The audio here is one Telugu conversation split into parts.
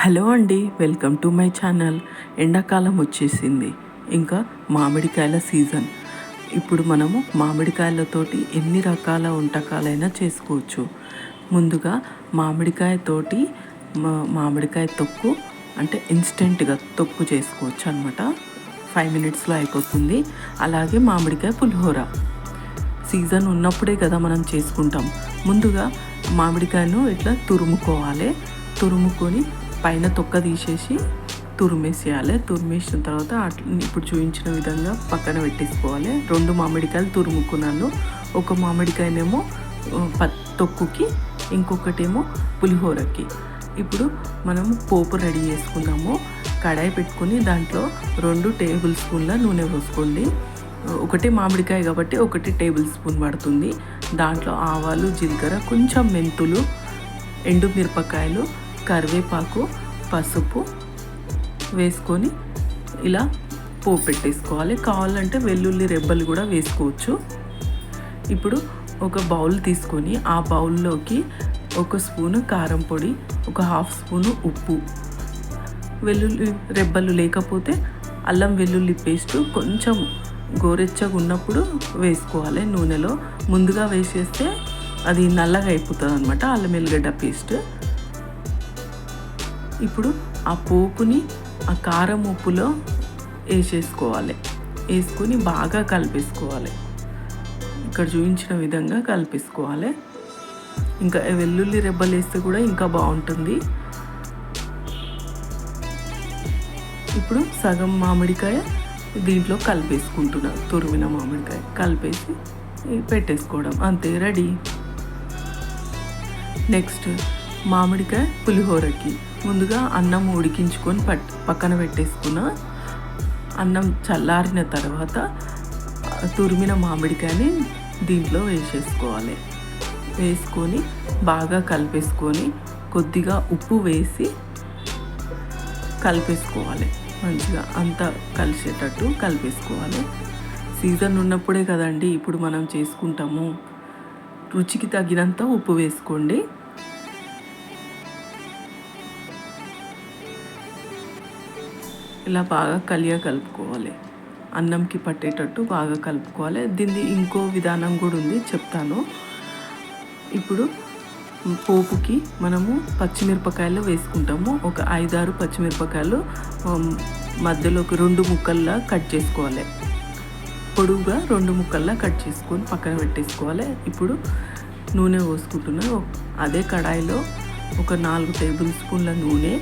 హలో అండి, వెల్కమ్ టు మై ఛానల్. ఎండాకాలం వచ్చేసింది, ఇంకా మామిడికాయల సీజన్. ఇప్పుడు మనము మామిడికాయలతోటి ఎన్ని రకాల వంటకాలైనా చేసుకోవచ్చు. ముందుగా మామిడికాయతోటి మామిడికాయ తొక్కు అంటే ఇన్స్టెంట్గా తొక్కు చేసుకోవచ్చు అనమాట. 5 మినిట్స్లో అయిపోతుంది. అలాగే మామిడికాయ పులిహోర సీజన్ ఉన్నప్పుడే కదా మనం చేసుకుంటాం. ముందుగా మామిడికాయను ఇట్లా తురుముకొని పైన తొక్క తీసేసి తురిమేసేయాలి. తురిమేసిన తర్వాత ఇప్పుడు చూపించిన విధంగా పక్కన పెట్టేసుకోవాలి. 2 మామిడికాయలు తురుముకున్నాను. ఒక మామిడికాయనేమో తొక్కుకి, ఇంకొకటేమో పులిహోరకి. ఇప్పుడు మనము పోపు రెడీ చేసుకుందాము. కడాయి పెట్టుకుని దాంట్లో 2 టేబుల్ స్పూన్ల నూనె పోసుకోండి. ఒకటే మామిడికాయ కాబట్టి 1 టేబుల్ స్పూన్ పడుతుంది. దాంట్లో ఆవాలు, జీలకర్ర, కొంచెం మెంతులు, ఎండుమిరపకాయలు, కరివేపాకు, పసుపు వేసుకొని ఇలా పోపు పెట్టేసుకోవాలి. కావాలంటే వెల్లుల్లి రెబ్బలు కూడా వేసుకోవచ్చు. ఇప్పుడు ఒక బౌల్ తీసుకొని ఆ బౌల్లోకి 1 స్పూను కారం పొడి, 1/2 స్పూను ఉప్పు, వెల్లుల్లి రెబ్బలు లేకపోతే అల్లం వెల్లుల్లి పేస్ట్ కొంచెం గోరెచ్చగా ఉన్నప్పుడు వేసుకోవాలి. నూనెలో ముందుగా వేసేస్తే అది నల్లగా అయిపోతుంది అనమాట, అల్లం వెల్లిగడ్డ పేస్ట్. ఇప్పుడు ఆ పోపుని ఆ కారం ఉప్పులో వేసుకొని బాగా కలిపేసుకోవాలి. ఇక్కడ చూపించిన విధంగా కలిపేసుకోవాలి. ఇంకా వెల్లుల్లి రెబ్బలు వేస్తే కూడా ఇంకా బాగుంటుంది. ఇప్పుడు సగం మామిడికాయ దీంట్లో కలిపేసుకుంటున్నా. తురిమిన మామిడికాయ కలిపేసి పెట్టేసుకోవడం, అంతే, రెడీ. నెక్స్ట్ మామిడికాయ పులిహోరకి ముందుగా అన్నం ఉడికించుకొని పక్కన పెట్టేసుకున్న అన్నం చల్లారిన తర్వాత తురిమిన మామిడికాయని దీంట్లో వేసుకొని బాగా కలిపేసుకొని కొద్దిగా ఉప్పు వేసి కలిపేసుకోవాలి. మంచిగా అంతా కలిసేటట్టు కలిపేసుకోవాలి. సీజన్ ఉన్నప్పుడే కదండి ఇప్పుడు మనం చేసుకుంటాము. రుచికి తగినంత ఉప్పు వేసుకోండి. ఇలా బాగా కలుపుకోవాలి. అన్నంకి పట్టేటట్టు బాగా కలుపుకోవాలి. దీన్ని ఇంకో విధానం కూడా ఉంది, చెప్తాను. ఇప్పుడు పోపుకి మనము పచ్చిమిరపకాయలు వేసుకుంటాము. ఒక 5-6 పచ్చిమిరపకాయలు మధ్యలోకి 2 ముక్కల్లా కట్ చేసుకోవాలి. పొడుగుగా 2 ముక్కల్లా కట్ చేసుకొని పక్కన పెట్టేసుకోవాలి. ఇప్పుడు నూనె పోసుకుంటున్నాను. అదే కడాయిలో ఒక 4 టేబుల్ స్పూన్ల నూనె,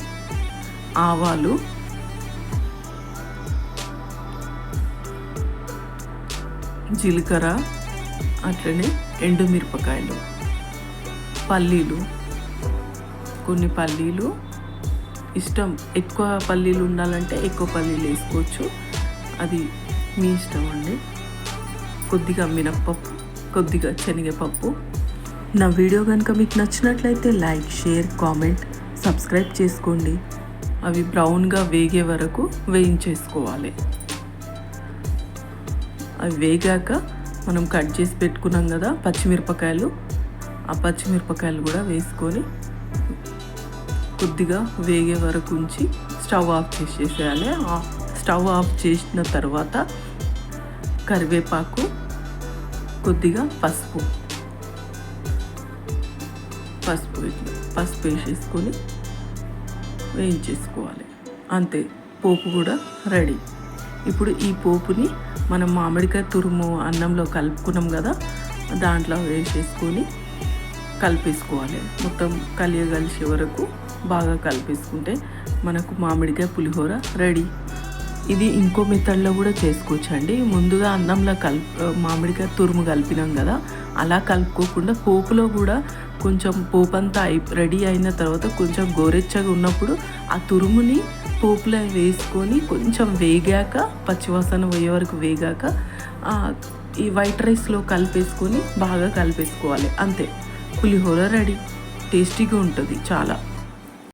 ఆవాలు, జీలకర్ర, అట్లనే ఎండుమిరపకాయలు, పల్లీలు, కొన్ని పల్లీలు ఇష్టం. ఎక్కువ పల్లీలు ఉండాలంటే ఎక్కువ పల్లీలు వేసుకోవచ్చు, అది మీ ఇష్టం అండి. కొద్దిగా మినప్పప్పు, కొద్దిగా శనగపప్పు. నా వీడియో కనుక మీకు నచ్చినట్లయితే లైక్, షేర్, కామెంట్, సబ్స్క్రైబ్ చేసుకోండి. అవి బ్రౌన్గా వేగే వరకు వేయించేసుకోవాలి. అవి వేగాక మనం కట్ చేసి పెట్టుకున్నాం కదా పచ్చిమిరపకాయలు, ఆ పచ్చిమిరపకాయలు కూడా వేసుకొని కొద్దిగా వేగే వరకు ఉంచి స్టవ్ ఆఫ్ చేసేయాలి. స్టవ్ ఆఫ్ చేసిన తర్వాత కరివేపాకు, కొద్దిగా పసుపు వేసేసుకొని వేయించేసుకోవాలి. అంతే, పోపు కూడా రెడీ. ఇప్పుడు ఈ పోపుని మనం మామిడికాయ తురుము అన్నంలో కలుపుకున్నాం కదా, దాంట్లో వేసేసుకొని కలిపేసుకోవాలి. మొత్తం కలిసే వరకు బాగా కలిపేసుకుంటే మనకు మామిడికాయ పులిహోర రెడీ. ఇది ఇంకో మెథడ్లో కూడా చేసుకోవచ్చు అండి. ముందుగా అన్నంలో మామిడికాయ తురుము కలిపినాం కదా, అలా కలుపుకోకుండా పోపులో కూడా కొంచెం పోపు అంతా రెడీ అయిన తర్వాత కొంచెం గోరెచ్చగా ఉన్నప్పుడు ఆ తురుముని పోపులో వేసుకొని కొంచెం వేగాక, పచ్చివాసన పోయే వరకు వేగాక ఈ వైట్ రైస్లో కలిపేసుకొని బాగా కలిపేసుకోవాలి. అంతే, పులిహోర రెడీ. టేస్టీగా ఉంటుంది చాలా.